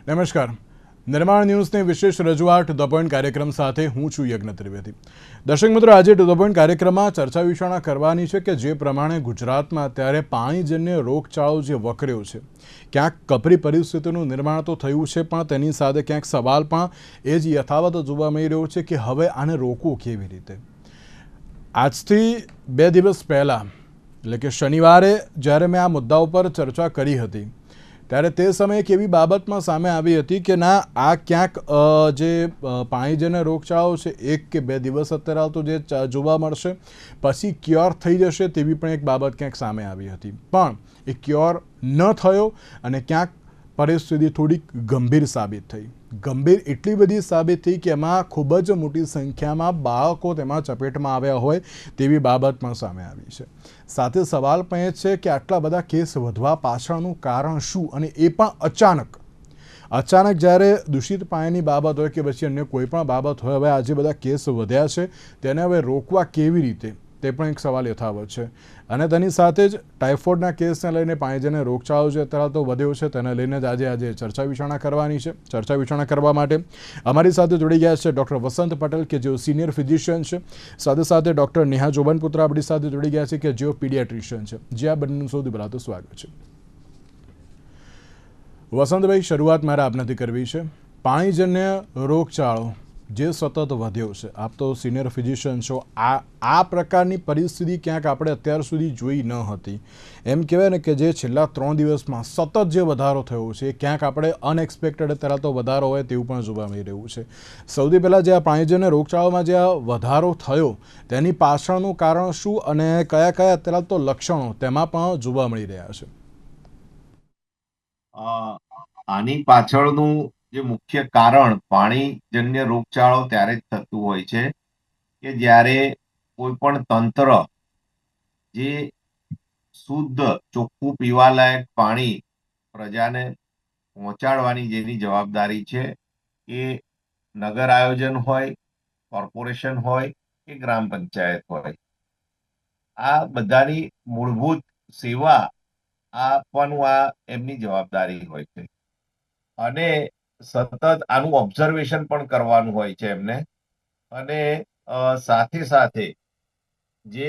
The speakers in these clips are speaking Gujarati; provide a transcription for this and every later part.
નમસ્કાર. નિર્માણ ન્યૂઝની વિશેષ રજૂઆત ધ પોઈન્ટ કાર્યક્રમ સાથે હું છું યજ્ઞ ત્રિવેદી. દર્શક મિત્રો, આજે ધ પોઈન્ટ કાર્યક્રમમાં ચર્ચા વિચારણા કરવાની છે કે જે પ્રમાણે ગુજરાતમાં અત્યારે પાણીજન્ય રોગચાળો જે વકર્યો છે, ક્યાંક કપરી પરિસ્થિતિનું નિર્માણ તો થયું છે, પણ તેની સાથે ક્યાંક સવાલ પણ એ જ યથાવત જોવા મળી રહ્યો છે કે હવે આને રોકવું કેવી રીતે. આજથી 2 દિવસ પહેલાં એટલે કે શનિવારે જ્યારે મેં આ મુદ્દા ઉપર ચર્ચા કરી હતી ત્યારે તે સમયે એક એવી બાબતમાં સામે આવી હતી કે ના, આ ક્યાંક જે પાણીજન્ય રોગચાળો છે 1 કે 2 દિવસ અત્યારે આવતો જે જોવા મળશે, પછી ક્યોર થઈ જશે તેવી પણ એક બાબત ક્યાંક સામે આવી હતી. પણ એ ક્યોર ન થયો અને ક્યાંક પરિસ્થિતિ થોડીક ગંભીર સાબિત થઈ. ગંભીર એટલી બધી સાબિત થઈ કે એમાં ખૂબ જ મોટી સંખ્યામાં બાળકો તેમાં ચપેટમાં આવ્યા હોય તેવી બાબત પણ સામે આવી છે. સાથે સવાલ પણ એ છે કે આટલા બધા કેસ વધવા પાછળનું કારણ શું, અને એ પણ અચાનક જ્યારે દૂષિત પાણીની બાબત હોય કે પછી અન્ય કોઈ પણ બાબત હોય, હવે આજે બધા કેસ વધ્યા છે તેને હવે રોકવા કેવી રીતે, તે પણ એક સવાલ યથાવત છે. અને તેની સાથે જ ટાઇફોઇડના કેસને લઈને પાણીજન્ય રોગચાળો જે અત્યારે તો વધ્યો છે તેને લઈને જ આજે ચર્ચા વિચારણા કરવાની છે. ચર્ચા વિચારણા કરવા માટે અમારી સાથે જોડી ગયા છે ડૉક્ટર વસંત પટેલ કે જેઓ સિનિયર ફિઝિશિયન છે. સાથે સાથે ડૉક્ટર નેહા જોબનપુત્ર આપણી સાથે જોડી ગયા છે કે જેઓ પીડિયાટ્રિશિયન છે. જે આ બંનેનું સૌથી પહેલાં તો સ્વાગત છે. વસંતભાઈ, શરૂઆત મારે આપનાથી કરવી છે. પાણીજન્ય રોગચાળો જે સતત વધ્યો છે, આપ તો સિનિયર ફિઝિશિયન છો, આ પ્રકારની પરિસ્થિતિ ક્યાંક આપણે અત્યાર સુધી જોઈ ન હતી. એમ કહેવાય ને કે જે છેલ્લા 3 દિવસમાં સતત જે વધારો થયો છે, ક્યાંક આપણે અનએક્સપેક્ટેડ અત્યારે તો વધારો હોય તેવું પણ જોવા મળી રહ્યું છે. સૌથી પહેલાં જે આ પાણીજન્ય રોગચાળામાં જે આ વધારો થયો તેની પાછળનું કારણ શું અને કયા કયા અત્યારે તો લક્ષણો તેમાં પણ જોવા મળી રહ્યા છે? આની પાછળનું જે મુખ્ય કારણ પાણીજન્ય રોગચાળો ત્યારે જ થતું હોય છે કે જ્યારે કોઈ પણ તંત્ર જે શુદ્ધ ચોખ્ખું પીવાલાયક પાણી પ્રજાને પહોંચાડવાની જેની જવાબદારી છે, એ નગર આયોજન હોય, કોર્પોરેશન હોય કે ગ્રામ પંચાયત હોય, આ બધાની મૂળભૂત સેવા આપવાનું આ એમની જવાબદારી હોય છે. અને સતત આનું ઓબ્ઝર્વેશન પણ કરવાનું હોય છે એમને. અને સાથે સાથે જે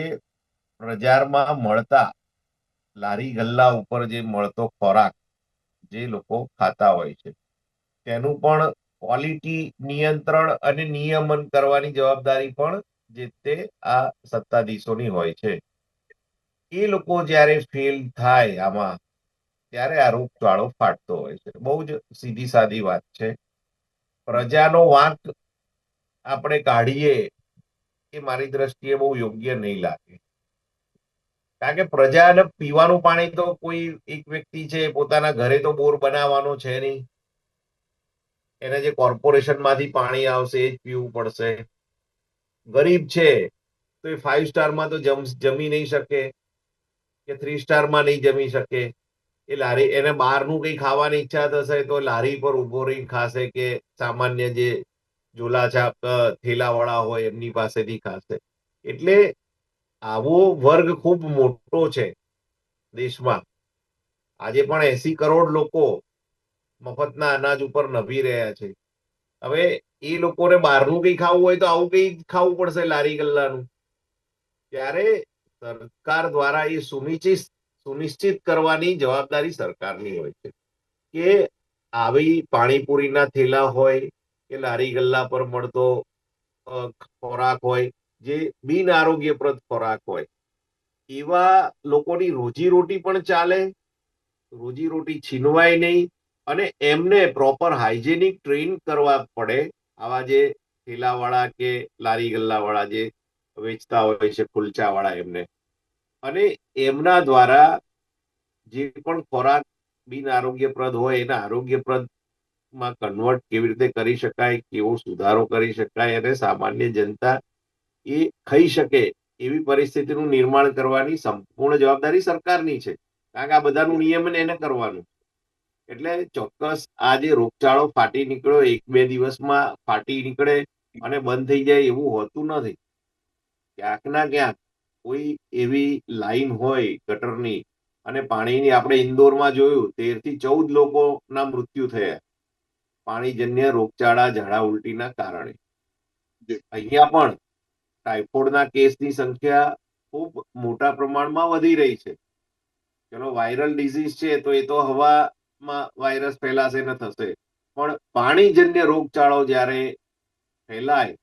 બજારમાં મળતા લારી ગલ્લા ઉપર જે મળતો ખોરાક જે લોકો ખાતા હોય છે તેનું પણ ક્વોલિટી નિયંત્રણ અને નિયમન કરવાની જવાબદારી પણ જે તે આ સત્તાધીશોની હોય છે. એ લોકો જ્યારે ફેલ થાય આમાં, ત્યારે આ રોગચાળો ફાટતો હોય છે. બહુ જ સીધી સાદી વાત છે. પ્રજાનો વાંક આપણે કાઢીએ એ મારી દ્રષ્ટિએ બહુ યોગ્ય નહીં લાગે. કારણ કે પ્રજાને પીવાનું પાણી તો કોઈ એક વ્યક્તિ છે પોતાના ઘરે તો બોર બનાવવાનો છે નહીં. એને જે કોર્પોરેશન માંથી પાણી આવશે એ જ પીવું પડશે. ગરીબ છે તો એ 5 સ્ટારમાં તો જમી નહીં શકે કે 3 સ્ટારમાં નહીં જમી શકે. એ લારી એને બહારનું કઈ ખાવાની ઈચ્છા થશે તો લારી પર ઉભો રહીને ખાશે કે સામાન્ય જે ઝોલા છાપ થેલાવાળા હોય એમની પાસેથી ખાશે. એટલે આવો વર્ગ ખૂબ મોટો છે દેશમાં. આજે પણ 80 કરોડ લોકો મફતના અનાજ ઉપર નભી રહ્યા છે. હવે એ લોકોને બહારનું કઈ ખાવું હોય તો આવું કઈ ખાવું પડશે લારી ગલ્લાનું. ત્યારે સરકાર દ્વારા એ સુનિશ્ચિત કરવાની જવાબદારી સરકારની હોય છે કે આવી પાણીપુરીના થેલા હોય કે લારી ગલ્લા પર મળતો ખોરાક હોય, જે બિન આરોગ્યપ્રદ ખોરાક હોય, એવા લોકોની રોજીરોટી પણ ચાલે, રોજીરોટી છીનવાય નહીં, અને એમને પ્રોપર હાઇજેનિક ટ્રેન કરવા પડે. આવા જે ઠેલાવાળા કે લારી ગલ્લાવાળા જે વેચતા હોય છે, કુલચાવાળા, એમને. અને એમના દ્વારા જે પણ ખોરાક બિન આરોગ્યપ્રદ હોય એના આરોગ્યપ્રદ માં કન્વર્ટ કેવી રીતે કરી શકાય, કેવો સુધારો કરી શકાય અને સામાન્ય જનતા એ ખાઈ શકે એવી પરિસ્થિતિનું નિર્માણ કરવાની સંપૂર્ણ જવાબદારી સરકારની છે. કારણ કે આ બધાનું નિયમન એને કરવાનું. એટલે ચોક્કસ આ જે રોગચાળો ફાટી નીકળ્યો 1-2 દિવસમાં ફાટી નીકળે અને બંધ થઈ જાય એવું હોતું નથી. ક્યાંક ના ક્યાંક કોઈ એવી લાઈન હોય ગટરની અને પાણીની. આપણે ઇન્દોરમાં જોયું 13 થી 14 લોકોના મૃત્યુ થયા. પાણીજન્ય રોગચાળા, ઝાડા ઉલટીના કારણે. જી. અહીંયા પણ ટાઇફોઇડના કેસની સંખ્યા ખૂબ મોટા પ્રમાણમાં વધી રહી છે. ચલો વાયરલ ડિઝીઝ છે તો એ તો હવામાં વાયરસ ફેલાશે ને થશે, પણ પાણીજન્ય રોગચાળો જ્યારે ફેલાય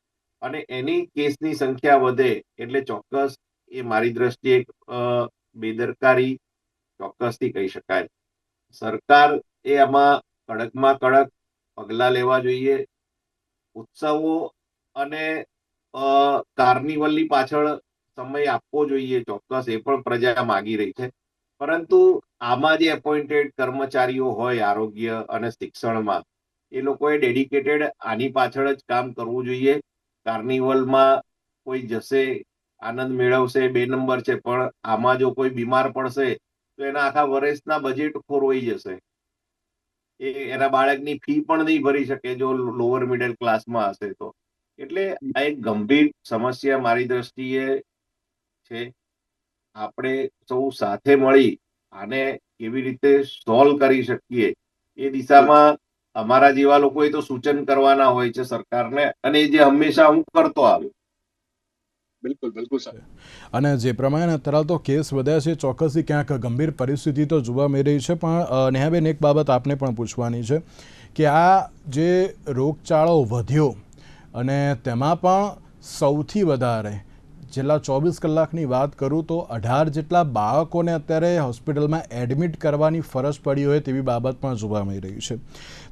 અને એની કેસની સંખ્યા વધે એટલે ચોક્કસ એ મારી દ્રષ્ટિએ એક બેદરકારી ચોક્કસથી કહી શકાય. સરકાર એ આમાં કડકમાં કડક પગલા લેવા જોઈએ. ઉત્સવો અને કાર્નિવલની પાછળ સમય આપવો જોઈએ, ચોક્કસ એ પણ પ્રજા માગી રહી છે. પરંતુ આમાં જે એપોઇન્ટેડ કર્મચારીઓ હોય આરોગ્ય અને શિક્ષણમાં, એ લોકોએ ડેડિકેટેડ આની પાછળ જ કામ કરવું જોઈએ. કાર્નિવલમાં કોઈ જશે, આનંદ મેળવશે, 2 નંબર છે, પણ આમાં જો કોઈ બીમાર પડશે તો એના આખા વર્ષના બજેટ ખોરવાઈ જશે. એ એના બાળકની ફી પણ નહીં ભરી શકે જો લોઅર મિડલ ક્લાસમાં હશે તો. એટલે આ એક ગંભીર સમસ્યા મારી દ્રષ્ટિએ છે. આપણે સૌ સાથે મળી આને કેવી રીતે સોલ્વ કરી શકીએ એ દિશામાં અમારા જેવા લોકોએ તો સૂચન કરવાના હોય છે સરકારને, અને એ જે હંમેશા હું કરતો આવ્યો. બિલકુલ બિલકુલ સર. અને જે પ્રમાણે અત્યારે તો કેસ વધ્યા છે, ચોક્કસથી ક્યાંક ગંભીર પરિસ્થિતિ તો જોવા મળી રહી છે. પણ નેહાબેન, એક બાબત આપને પણ પૂછવાની છે કે આ જે રોગચાળો વધ્યો અને તેમાં પણ સૌથી વધારે છેલ્લા 24 કલાકની વાત કરું તો 18 જેટલા બાળકોને અત્યારે હોસ્પિટલમાં એડમિટ કરવાની ફરજ પડી હોય તેવી બાબત પણ જોવા મળી રહી છે.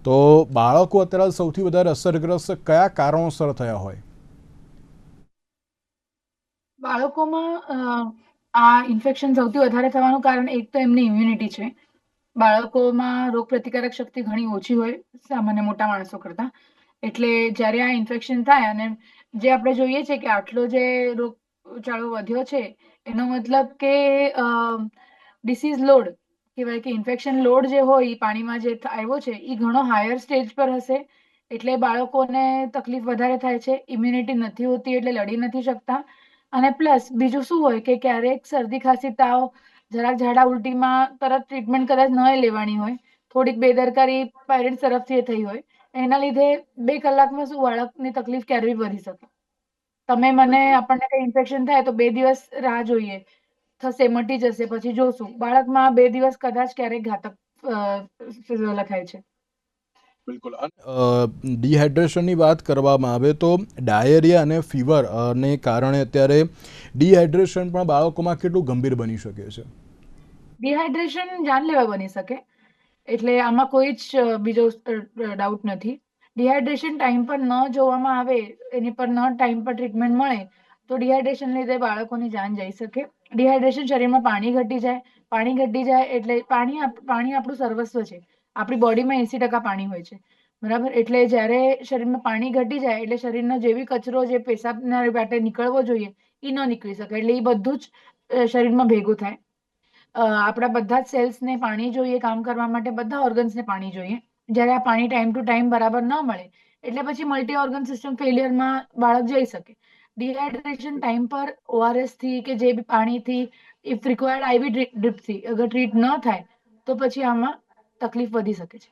તો બાળકો અત્યારે સૌથી વધારે અસરગ્રસ્ત કયા કારણોસર થયા હોય? બાળકોમાં આ ઇન્ફેક્શન સૌથી વધારે થવાનું કારણ એક તો એમની ઇમ્યુનિટી છે. બાળકોમાં રોગપ્રતિકારક શક્તિ ઘણી ઓછી હોય સામાન્ય મોટા માણસો કરતા. એટલે જ્યારે આ ઇન્ફેક્શન થાય, અને જે આપણે જોઈએ છે કે આટલો જે રોગચાળો વધ્યો છે, એનો મતલબ કે ડિસીઝ લોડ કહેવાય કે ઇન્ફેક્શન લોડ જે હોય એ પાણીમાં જે આવ્યો છે એ ઘણો હાયર સ્ટેજ પર હશે. એટલે બાળકોને તકલીફ વધારે થાય છે. ઇમ્યુનિટી નથી હોતી એટલે લડી નથી શકતા. અને પ્લસ બીજું શું હોય કે ક્યારેક શરદી, ખાંસી, તાવ, જરાક ઝાડા ઉલટીમાં તરત ટ્રીટમેન્ટ કદાચ ન લેવાની હોય, થોડીક બેદરકારી પેરેન્ટ્સ તરફથી થઈ હોય, એના લીધે 2 કલાકમાં શું બાળકની તકલીફ ક્યારે બી વધી શકે. તમે મને આપણને કઈ ઇન્ફેક્શન થાય તો 2 દિવસ રાહ જોઈએ, થશે, મટી જશે, પછી જોશું. બાળકમાં 2 દિવસ કદાચ ક્યારેક ઘાતક લખાય છે. બિલકુલ. ડિહાઇડ્રેશનની વાત કરવામાં આવે તો ડાયેરિયા અને ફીવર ને કારણે અત્યારે ડિહાઇડ્રેશન પણ બાળકોમાં કેટલું ગંભીર બની શકે છે? ડિહાઇડ્રેશન જાનલેવા બની શકે, એટલે આમાં કોઈ જ બીજો ડાઉટ નથી. ડિહાઇડ્રેશન ટાઈમ પર ન જોવામાં આવે, એની પર ન ટાઈમ પર ટ્રીટમેન્ટ મળે તો ડિહાઇડ્રેશન લીધે બાળકોની જાન જઈ શકે. ડિહાઇડ્રેશન શરીરમાં પાણી ઘટી જાય. પાણી ઘટી જાય એટલે પાણી આપણું સર્વસ્વ છે. આપણી બોડીમાં 80% પાણી હોય છે, બરાબર? એટલે જ્યારે શરીરમાં પાણી ઘટી જાય એટલે શરીરનો જે બી કચરો જે પેશાબના વાટે નીકળવો જોઈએ એ ન નીકળી શકે. એટલે એ બધું જ શરીરમાં ભેગું થાય. આપણા બધા જ સેલ્સને પાણી જોઈએ કામ કરવા માટે, બધા ઓર્ગન્સને પાણી જોઈએ. જ્યારે આ પાણી ટાઈમ ટુ ટાઈમ બરાબર ન મળે એટલે પછી મલ્ટી ઓર્ગન સિસ્ટમ ફેલિયરમાં બાળક જઈ શકે. ડિહાઇડ્રેશન ટાઈમ પર ORS થી કે જે બી પાણીથી, ઇફ રિક્વાયર્ડ આઈવી ડ્રીપથી અગર ટ્રીટ ન થાય તો પછી આમાં તકલીફ વધી શકે છે.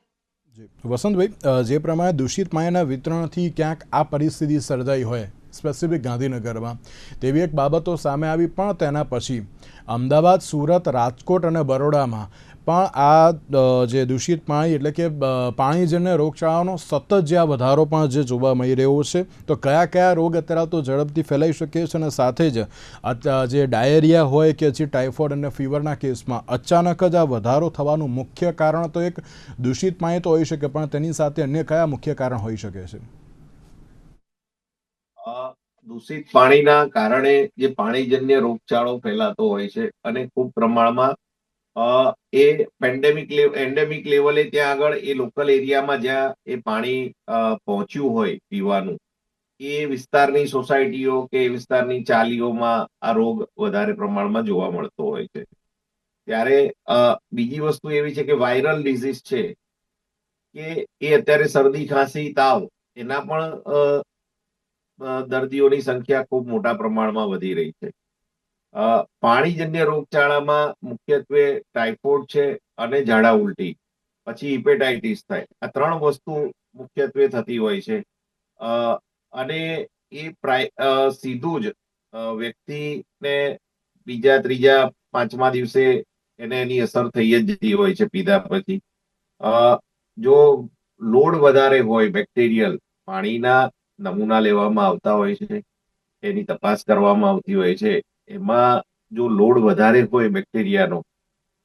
વસંતભાઈ, જે પ્રમાણે દૂષિત પાણીના વિતરણથી ક્યાંક આ પરિસ્થિતિ સર્જાઈ હોય, સ્પેસિફિક ગાંધીનગરમાં, તેવી એક બાબતો સામે આવી, પણ તેના પછી અમદાવાદ, સુરત, રાજકોટ અને બરોડામાં પણ આ જે દૂષિત પાણી એટલે કે પાણીજન્ય રોગચાળાનો સતત જે આ વધારો પણ જે જોવા મળી રહ્યો છે, તો કયા કયા રોગ અત્યારે તો ઝડપથી ફેલાઈ શકે છે, અને સાથે જ જે ડાયેરિયા હોય કે જે ટાઇફોઇડ અને ફીવરના કેસમાં અચાનક જ આ વધારો થવાનું મુખ્ય કારણ તો એક દૂષિત પાણી તો હોઈ શકે, પણ તેની સાથે અન્ય કયા મુખ્ય કારણ હોઈ શકે છે? દૂષિત પાણીના કારણે જે પાણીજન્ય રોગચાળો ફેલાતો હોય છે અને ખૂબ પ્રમાણમાં એ એન્ડેમિક લેવલે ત્યાં આગળ એ લોકલ એરિયામાં જ્યાં એ પાણી પહોંચ્યું હોય પીવાનું, એ વિસ્તારની સોસાયટીઓ કે એ વિસ્તારની ચાલીઓમાં આ રોગ વધારે પ્રમાણમાં જોવા મળતો હોય છે. ત્યારે બીજી વસ્તુ એવી છે કે વાયરલ ડિઝીઝ છે કે એ અત્યારે શરદી, ખાંસી, તાવ એના પણ દર્દીઓની સંખ્યા ખૂબ મોટા પ્રમાણમાં વધી રહી છે. પાણીજન્ય રોગચાળામાં મુખ્યત્વે ટાઇફોઇડ છે અને ઝાડા ઉલટી, પછી હિપેટાઇટિસ થાય. આ 3 વસ્તુ મુખ્યત્વે થતી હોય છે. અને એ સીધું જ વ્યક્તિને બીજા, ત્રીજા, 5મા દિવસે એને એની અસર થઈ જ જતી હોય છે પીધા પછી. જો લોડ વધારે હોય બેક્ટેરિયલ, પાણીના નમૂના લેવામાં આવતા હોય છે, એની તપાસ કરવામાં આવતી હોય છે. એમાં જો લોડ વધારે હોય બેક્ટેરિયાનો,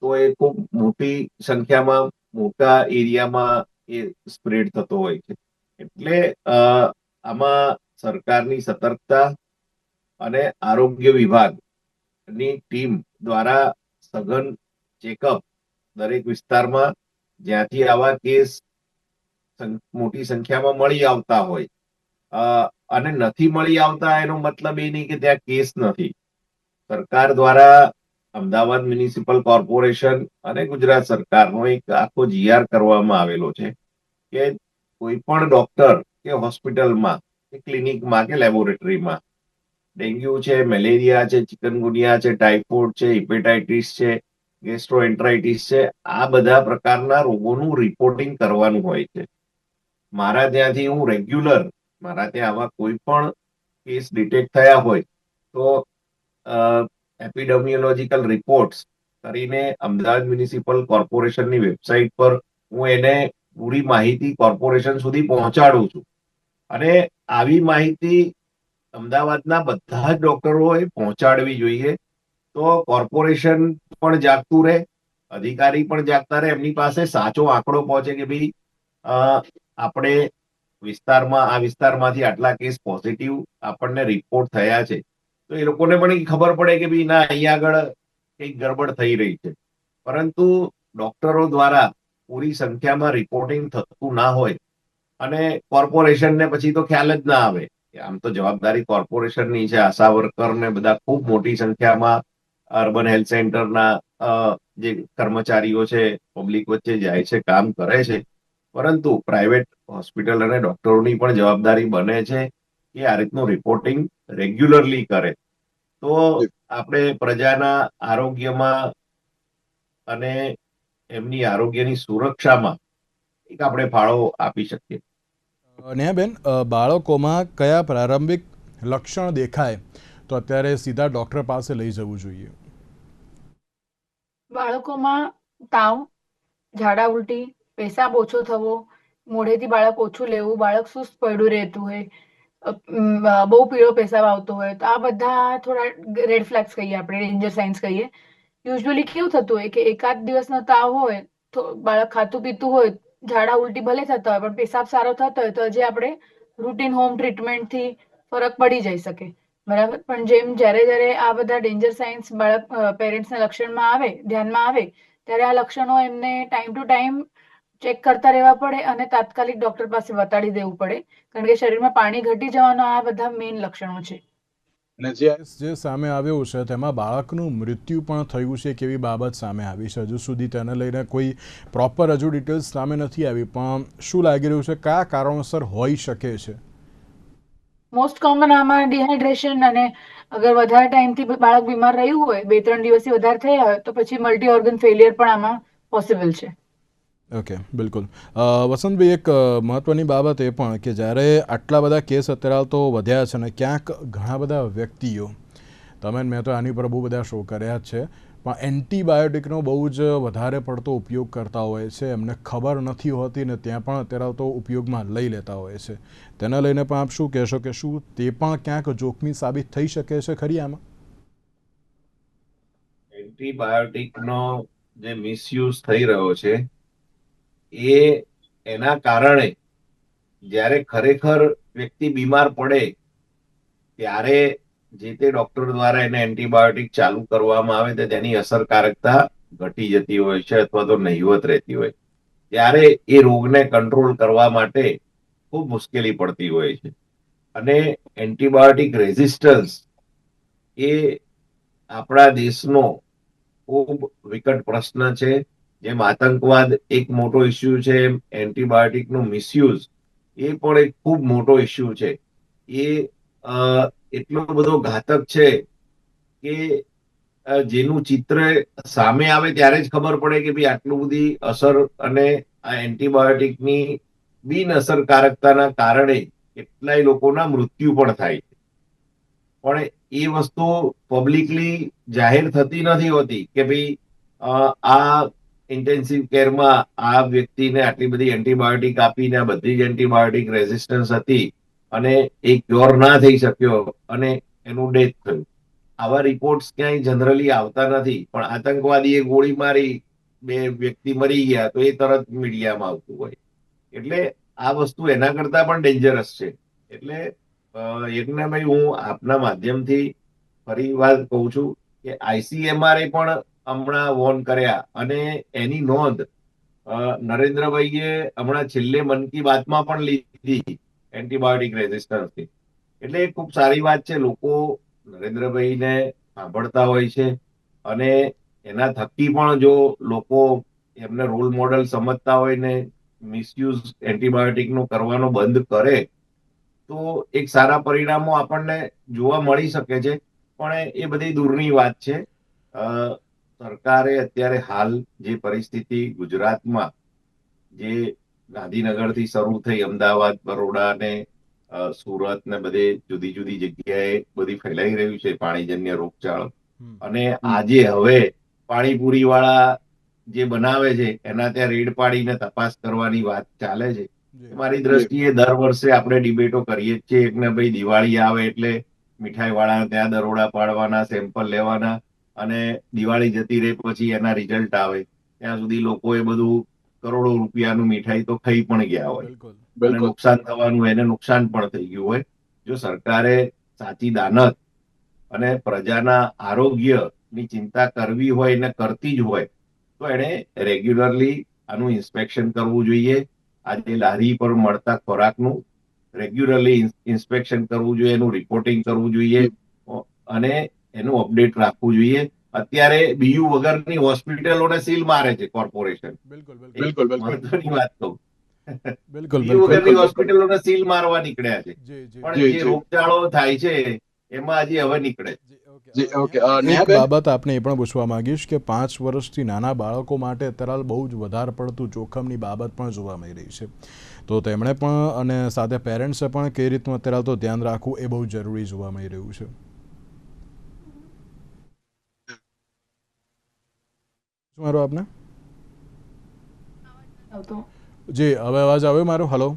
તો એ ખૂબ મોટી સંખ્યામાં, મોટા એરિયામાં એ સ્પ્રેડ થતો હોય છે. એટલે આમાં સરકારની સતર્કતા અને આરોગ્ય વિભાગની ટીમ દ્વારા સઘન ચેકઅપ દરેક વિસ્તારમાં, જ્યાંથી આવા કેસ મોટી સંખ્યામાં મળી આવતા હોય, અને નથી મળી આવતા એનો મતલબ એ નહીં કે ત્યાં કેસ નથી. સરકાર દ્વારા અમદાવાદ મ્યુનિસિપલ કોર્પોરેશન અને ગુજરાત સરકારનો એક આખો GR કરવામાં આવેલો છે કે કોઈ પણ ડોક્ટર કે હોસ્પિટલમાં કે ક્લિનિકમાં કે લેબોરેટરીમાં ડેન્ગ્યુ છે, મેલેરિયા છે, ચિકનગુનિયા છે, ટાઇફોઇડ છે, હિપેટાઇટિસ છે, ગેસ્ટ્રોએન્ટરાઇટિસ છે, આ બધા પ્રકારના રોગોનું રિપોર્ટિંગ કરવાનું હોય છે. મારા ત્યાંથી હું રેગ્યુલર, મારા ત્યાં આવા કોઈ પણ કેસ ડિટેક્ટ થયા હોય તો એપિડેમિયોલોજીકલ રિપોર્ટ્સ કરીને અમદાવાદ મ્યુનિસિપલ કોર્પોરેશનની વેબસાઇટ પર હું એને પૂરી માહિતી કોર્પોરેશન સુધી પહોંચાડું છું. અને આવી માહિતી અમદાવાદના બધા જ ડોક્ટરોએ પહોંચાડવી જોઈએ. તો કોર્પોરેશન પણ જાગતું રહે, અધિકારી પણ જાગતા રહે, એમની પાસે સાચો આંકડો પહોંચે કે ભાઈ આપણે આ વિસ્તારમાંથી આટલા કેસ પોઝિટિવ આપણને રિપોર્ટ થયા છે. તો એ લોકોને પણ ખબર પડે કે ભાઈ ના, અહીંયા આગળ કંઈક ગડબડ થઈ રહી છે. પરંતુ ડોક્ટરો દ્વારા પૂરી સંખ્યામાં રિપોર્ટિંગ થતું ના હોય અને કોર્પોરેશનને પછી તો ખ્યાલ જ ના આવે. આમ તો જવાબદારી કોર્પોરેશનની છે. આશા વર્કર ને બધા ખૂબ મોટી સંખ્યામાં અર્બન હેલ્થ સેન્ટરના જે કર્મચારીઓ છે, પબ્લિક વચ્ચે જાય છે, કામ કરે છે. પરંતુ પ્રાઇવેટ હોસ્પિટલ અને ડોક્ટરોની પણ જવાબદારી બને છે કે આ રીતનું રિપોર્ટિંગ રેગ્યુલરલી કરે. તો આપણે પ્રજાના આરોગ્યમાં અને એમની આરોગ્યની સુરક્ષામાં એક આપણે ફાળો આપી શકીએ. નેહાબેન, બાળકોમાં કયા પ્રારંભિક લક્ષણ દેખાય તો અત્યારે સીધા ડોક્ટર પાસે લઈ જવું જોઈએ? બાળકોમાં તાવ, ઝાડા ઉલટી, પેશાબ ઓછો થવો, મોઢેથી બાળક ઓછું લેવું, બાળક સુસ્ત પડ્યું રહેતું હોય, બહુ પીળો પેશાબ આવતો હોય, તો આ બધા થોડા રેડ ફ્લેગ્સ કહીએ, આપણે ડેન્જર સાઇન્સ કહીએ. યુઝ્યુઅલી કેવું થતું હોય કે એકાદ દિવસનો તાવ હોય, તો બાળક ખાતું પીતું હોય, ઝાડા ઉલટી ભલે થતા હોય પણ પેશાબ સારો થતો હોય તો હજી આપણે રૂટીન હોમ ટ્રીટમેન્ટથી ફરક પડી જઈ શકે. બરાબર. પણ જ્યારે આ બધા ડેન્જર સાઇન્સ બાળક પેરેન્ટ્સના લક્ષણમાં આવે, ધ્યાનમાં આવે, ત્યારે આ લક્ષણો એમને ટાઈમ ટુ ટાઈમ ચેક કરતા રહેવા પડે અને તાત્કાલિક ડોક્ટર પાસે બતાડી દેવું પડે, કારણ કે શરીરમાં પાણી ઘટી જવાના આ બધા મેઇન લક્ષણો છે. જે સામે આવ્યું છે તેમાં બાળકનું મૃત્યુ પણ થયું છે કેવી બાબત સામે આવી છે? હજુ સુધી તેને લઈને કોઈ પ્રોપર હજુ ડિટેલ્સ સામે નથી આવી, પણ શું લાગી રહ્યું છે, કયા કારણોસર હોઈ શકે છે? મોસ્ટ કોમન આમાં ડિહાઇડ્રેશન, અને અગર વધારે ટાઈમથી બાળક બીમાર રહ્યું હોય, 2-3 દિવસથી વધારે થયા હોય, તો પછી મલ્ટી ઓર્ગન ફેલિયર પણ આમાં પોસિબલ છે. ઓકે, બિલકુલ. વસંતભાઈ, એક મહત્વની બાબત એ પણ કે જ્યારે આટલા બધા કેસ અત્યારે તો વધ્યા છે ને ક્યાંક ઘણા બધા વ્યક્તિઓ, મેં તો આની પર બહુ બધા શો કર્યા જ છે, પણ એન્ટીબાયોટિકનો બહુ જ વધારે પડતો ઉપયોગ કરતા હોય છે. એમને ખબર નથી હોતી ને ત્યાં પણ અત્યારે તો ઉપયોગમાં લઈ લેતા હોય છે. તેના લઈને પણ આપ શું કહેશો કે શું તે પણ ક્યાંક જોખમી સાબિત થઈ શકે છે ખરી આમાં? એન્ટીબાયોટિકનો જે મિસયુઝ થઈ રહ્યો છે એના કારણે જ્યારે ખરેખર વ્યક્તિ બીમાર પડે ત્યારે જે તે ડોક્ટર દ્વારા એને એન્ટીબાયોટિક ચાલુ કરવામાં આવે તો તેની અસરકારકતા ઘટી જતી હોય છે અથવા તો નહિવત રહેતી હોય, ત્યારે એ રોગને કંટ્રોલ કરવા માટે ખૂબ મુશ્કેલી પડતી હોય છે. અને એન્ટીબાયોટિક રેઝિસ્ટન્સ એ આપણા દેશનો ખૂબ વિકટ પ્રશ્ન છે. જેમ આતંકવાદ એક મોટો ઇસ્યુ છે, એમ એન્ટીબાયોટિકનો મિસયુઝ એ પણ એક ખૂબ મોટો ઇસ્યુ છે. એ એટલો બધો ઘાતક છે કે જેનું ચિત્ર સામે આવે ત્યારે જ ખબર પડે કે ભાઈ આટલું બધી અસર અને આ એન્ટીબાયોટિકની બિન અસરકારકતાના કારણે કેટલાય લોકોના મૃત્યુ પણ થાય છે. પણ એ વસ્તુ પબ્લિકલી જાહેર થતી નથી હોતી કે ભાઈ આ ઇન્ટેન્સિવ કેરમાં આ વ્યક્તિને આટલી બધી એન્ટીબાયોટિક આપીને આ બધી જ એન્ટીબાયોટિક રેઝિસ્ટન્સ હતી અને એ ક્યોર ના થઈ શક્યો અને એનું ડેથ થયું. આવા રિપોર્ટ્સ ક્યાંય જનરલી આવતા નથી, પણ આતંકવાદીએ ગોળી મારી 2 વ્યક્તિ મરી ગયા તો એ તરત મીડિયામાં આવતું હોય. એટલે આ વસ્તુ એના કરતા પણ ડેન્જરસ છે. એટલે યજ્ઞભાઈ, હું આપના માધ્યમથી ફરી વાર કહું છું કે ICMR પણ હમણાં વોર્ન કર્યા અને એની નોંધ નરેન્દ્રભાઈએ હમણાં છેલ્લે મન કી બાતમાં પણ લીધી એન્ટીબાયોટિક રેઝિસ્ટન્સની. એટલે એ ખૂબ સારી વાત છે. લોકો નરેન્દ્રભાઈને સાંભળતા હોય છે અને એના થકી પણ જો લોકો એમને રોલ મોડલ સમજતા હોય ને મિસયુઝ એન્ટીબાયોટિકનો કરવાનો બંધ કરે તો એક સારા પરિણામો આપણને જોવા મળી શકે છે. પણ એ બધી દૂરની વાત છે. સરકારે અત્યારે હાલ જે પરિસ્થિતિ ગુજરાતમાં, જે ગાંધીનગરથી શરૂ થઈ અમદાવાદ, બરોડા ને સુરત ને બધે જુદી જુદી જગ્યાએ બધી ફેલાઈ રહ્યું છે પાણીજન્ય રોગચાળો. અને આજે હવે પાણીપુરી વાળા જે બનાવે છે એના ત્યાં રેડ પાડીને તપાસ કરવાની વાત ચાલે છે. મારી દ્રષ્ટિએ દર વર્ષે આપણે ડિબેટો કરીએ જ છીએ કે ભાઈ દિવાળી આવે એટલે મીઠાઈ વાળા ત્યાં દરોડા પાડવાના, સેમ્પલ લેવાના, અને દિવાળી જતી રહે પછી એના રિઝલ્ટ આવે ત્યાં સુધી લોકો એ બધું કરોડો રૂપિયાનું મીઠાઈ તો ખાઈ પણ ગયા હોય અને બિલકુલ નુકસાન થવાનું, એને નુકસાન પણ થઈ ગયું હોય. જો સરકારે સાચી દાનત અને પ્રજાના આરોગ્યની ચિંતા કરવી હોય ને કરતી જ હોય તો એને રેગ્યુલરલી આનું ઇન્સ્પેક્શન કરવું જોઈએ. આજે લારી પર મળતા ખોરાકનું રેગ્યુલરલી ઇન્સ્પેક્શન કરવું જોઈએ, એનું રિપોર્ટિંગ કરવું જોઈએ અને એનું અપડેટ રાખવું જોઈએ. અત્યારે બીયુ વગરની હોસ્પિટલોને સીલ મારે છે કોર્પોરેશન. બિલકુલ બિલકુલ મહત્વની વાત કહું, બિલકુલ બીયુ વગરની બિલકુલ હોસ્પિટલોને સીલ મારવા નીકળ્યા છે. પણ જી જે જી રોગચાળો થાય છે એમાં હજી હવે નીકળે. જી ઓકે એક નેહાબેન, બાબત આપને એ પણ પૂછવા માંગીશ કે 5 વર્ષથી નાના બાળકો માટે અત્યારે બહુ જ વધારે પડતું જોખમની બાબત પણ જોવા મળી રહી છે. તો તેમણે પણ અને સાથે પેરેન્ટ્સે પણ કઈ રીતનું અત્યારે તો ધ્યાન રાખવું એ બહુ જરૂરી જોવા મળી રહ્યું છે. મારો આપને આવતો જી હવે અવાજ આવ્યો મારો? હલો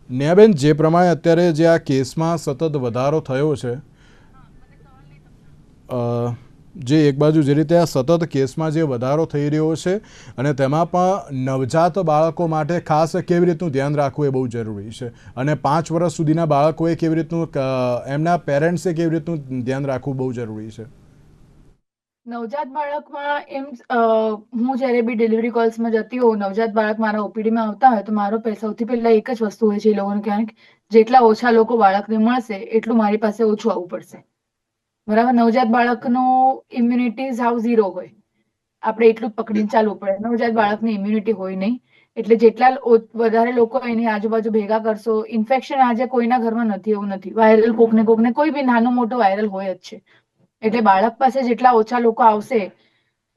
નેહાબેન, જે પ્રમાણે અત્યારે જે આ કેસમાં સતત વધારો થયો છે, જે એક બાજુ જે રીતે આ સતત કેસમાં જે વધારો થઈ રહ્યો છે અને તેમાં પણ નવજાત બાળકો માટે ખાસ કેવી રીતનું ધ્યાન રાખવું એ બહુ જરૂરી છે, અને 5 વર્ષ સુધીના બાળકોએ કેવી રીતનું, એમના પેરેન્ટ્સે કેવી રીતનું ધ્યાન રાખવું બહુ જરૂરી છે. નવજાત બાળકમાં હું જ્યારે બી ડિલિવરી કોલ્સમાં જતી હોઉં, નવજાત બાળક મારા ઓપીડીમાં આવતા હોય તો મારો સૌથી પહેલા એક જ વસ્તુ હોય છે એ લોકોને કહેવાની કે જેટલા ઓછા લોકો બાળકને મળશે એટલું મારી પાસે ઓછું આવવું પડશે. બરાબર? નવજાત બાળકનું ઇમ્યુનિટી સાવ 0 હોય, આપણે એટલું જ પકડીને ચાલવું પડે. નવજાત બાળકની ઇમ્યુનિટી હોય નહીં, એટલે જેટલા વધારે લોકો એની આજુબાજુ ભેગા કરશો, ઇન્ફેક્શન આજે કોઈના ઘરમાં નથી એવું નથી, વાયરલ કોકને કોઈ બી નાનું મોટું વાયરલ હોય જ છે. એટલે બાળક પાસે જેટલા ઓછા લોકો આવશે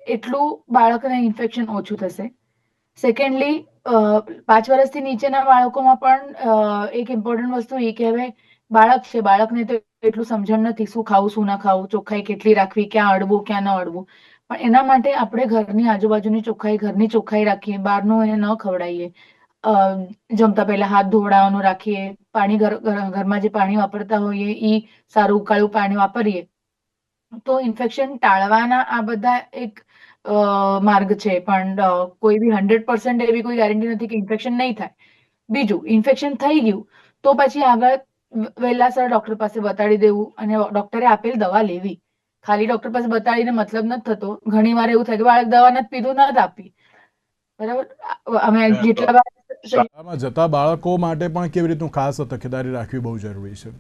એટલું બાળકને ઇન્ફેક્શન ઓછું થશે. સેકન્ડલી, 5 વર્ષથી નીચેના બાળકોમાં પણ એક ઇમ્પોર્ટન્ટ વસ્તુ એ કે હવે બાળક છે, બાળકને તો એટલું સમજણ નથી શું ખાવું શું ના ખાવું, ચોખ્ખાઈ કેટલી રાખવી, ક્યાં અડવું ક્યાં ન અડવું. પણ એના માટે આપણે ઘરની આજુબાજુની ચોખ્ખાઈ, ઘરની ચોખ્ખાઈ રાખીએ, બહારનું એને ન ખવડાવીએ, જમતા પહેલા હાથ ધોવડાવવાનું રાખીએ, પાણી ઘરમાં જે પાણી વાપરતા હોઈએ એ સારું ઉકાળું પાણી વાપરીએ તો ઇન્ફેક્શન ટાળવાના આ બધા એક માર્ગ છે. પણ કોઈ બી 100% એવી કોઈ ગેરંટી નથી કે ઇન્ફેક્શન નહીં થાય. બીજું, ઇન્ફેક્શન થઈ ગયું તો પછી આગળ વહેલાસર ડોક્ટર પાસે બતાડી દેવું અને ડોક્ટરે આપેલ દવા લેવી. ખાલી ડોક્ટર પાસે બતાડીને મતલબ નથી થતો. ઘણી વાર એવું થાય કે બાળક દવા નથી પીધું, નથી આપી. બરાબર? અમે જેટલા શાળામાં જતા બાળકો માટે પણ કેવી રીતનું ખાસ તકેદારી રાખવી બહુ જરૂરી છે.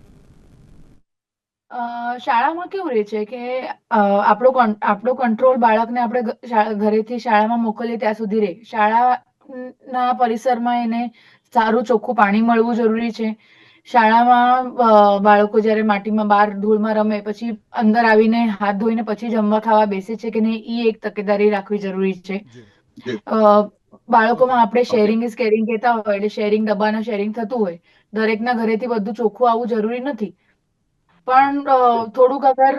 શાળામાં કેવું રહે છે કે આપણો કંટ્રોલ બાળકને આપણે ઘરેથી શાળામાં મોકલીએ ત્યાં સુધી રહે. શાળાના પરિસરમાં એને સારું ચોખ્ખું પાણી મળવું જરૂરી છે. શાળામાં બાળકો જ્યારે માટીમાં બહાર ધૂળમાં રમે પછી અંદર આવીને હાથ ધોઈને પછી જમવા ખાવા બેસે છે કે નહીં, એ એક તકેદારી રાખવી જરૂરી છે. બાળકોમાં આપણે શેરિંગ ઇઝ કેરિંગ કહેતા હોય એટલે શેરિંગ ડબ્બાનું શેરિંગ થતું હોય. દરેકના ઘરેથી બધું ચોખ્ખું આવવું જરૂરી નથી. પણ થોડુંક અગર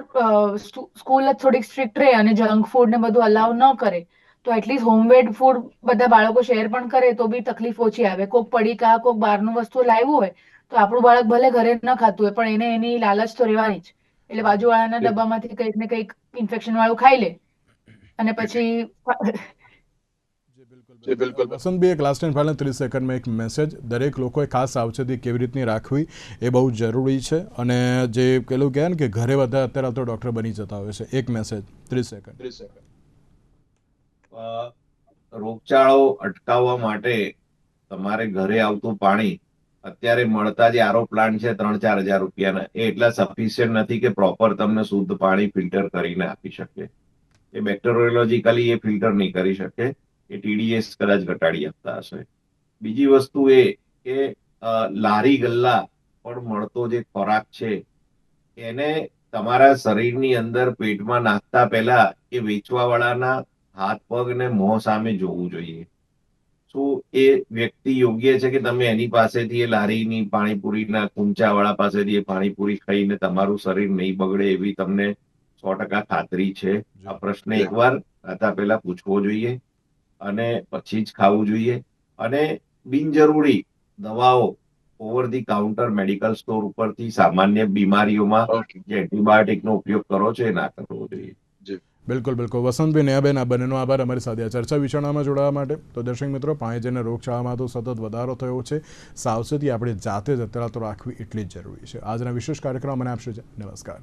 સ્કૂલ જ થોડીક સ્ટ્રિક્ટ રહે અને જંક ફૂડ ને બધું અલાઉ ન કરે તો એટલીસ્ટ હોમમેડ ફૂડ બધા બાળકો શેર પણ કરે તો બી તકલીફ ઓછી આવે. કોક પડીકા કોક બહારનું વસ્તુ લાવ્યું હોય તો આપણું બાળક ભલે ઘરે ન ખાતું હોય પણ એને એની લાલચ તો રહેવાની જ. એટલે બાજુવાળાના ડબ્બામાંથી કંઈક ને કંઈક ઇન્ફેક્શન વાળું ખાઈ લે અને પછી જી બિલકુલ. વસંતભાઈ, એક લાસ્ટ એન્ડ ફાઇનલ 30 સેકન્ડમાં એક મેસેજ. દરેક લોકોએ ખાસ સાવચેતી કેવી રીતની રાખવી એ બહુ જરૂરી છે, અને જે પેલું કહે ને કે ઘરે બધા અત્યારે તો ડૉક્ટર બની જતા હોય છે. એક મેસેજ 30 સેકન્ડ. રોગચાળો અટકાવવા માટે તમારે ઘરે આવતું પાણી અત્યારે મળતા જે આરો પ્લાન્ટ છે 3-4 હજાર રૂપિયાના, એ એટલા સફિશિયન્ટ નથી કે પ્રોપર તમને શુદ્ધ પાણી ફિલ્ટર કરીને આપી શકે. એ બેક્ટેરિયોલોજીકલી એ ફિલ્ટર નહીં કરી શકે. એ TDS કદાચ ઘટાડી આપતા હશે. બીજી વસ્તુ એ કે લારી ગલ્લા પર મળતો જે ખોરાક છે એને તમારા શરીરની અંદર પેટમાં નાખતા પહેલા એ વેચવા વાળાના હાથ પગ ને મોં સામે જોવું જોઈએ. શું એ વ્યક્તિ યોગ્ય છે કે તમે એની પાસેથી એ લારીની પાણીપુરીના કુંચા વાળા પાસેથી એ પાણીપુરી ખાઈને તમારું શરીર નહીં બગડે એવી તમને 100% ખાતરી છે? આ પ્રશ્ન એકવાર ખાતા પહેલા પૂછવો જોઈએ અને પછી જ ખાવું જોઈએ. અને બિનજરૂરી દવાઓ over the counter medical store ઉપરથી સામાન્ય બીમારીઓમાં જે એન્ટીબાયોટિકનો ઉપયોગ કરો છો એ ના કરવો જોઈએ. બિલકુલ બિલકુલ. વસંતભાઈ, નેહાબેન, આ બંનેનો આભાર અમારી સાથે આ ચર્ચા વિચારણામાં જોડાવા માટે. તો દર્શક મિત્રો, પાણીજન્ય રોગચાળામાં તો સતત વધારો થયો છે. સાવચેતી આપણે જાતે જ અત્યારે તો રાખવી એટલી જ જરૂરી છે. આજના વિશેષ કાર્યક્રમ મને આપશે. નમસ્કાર.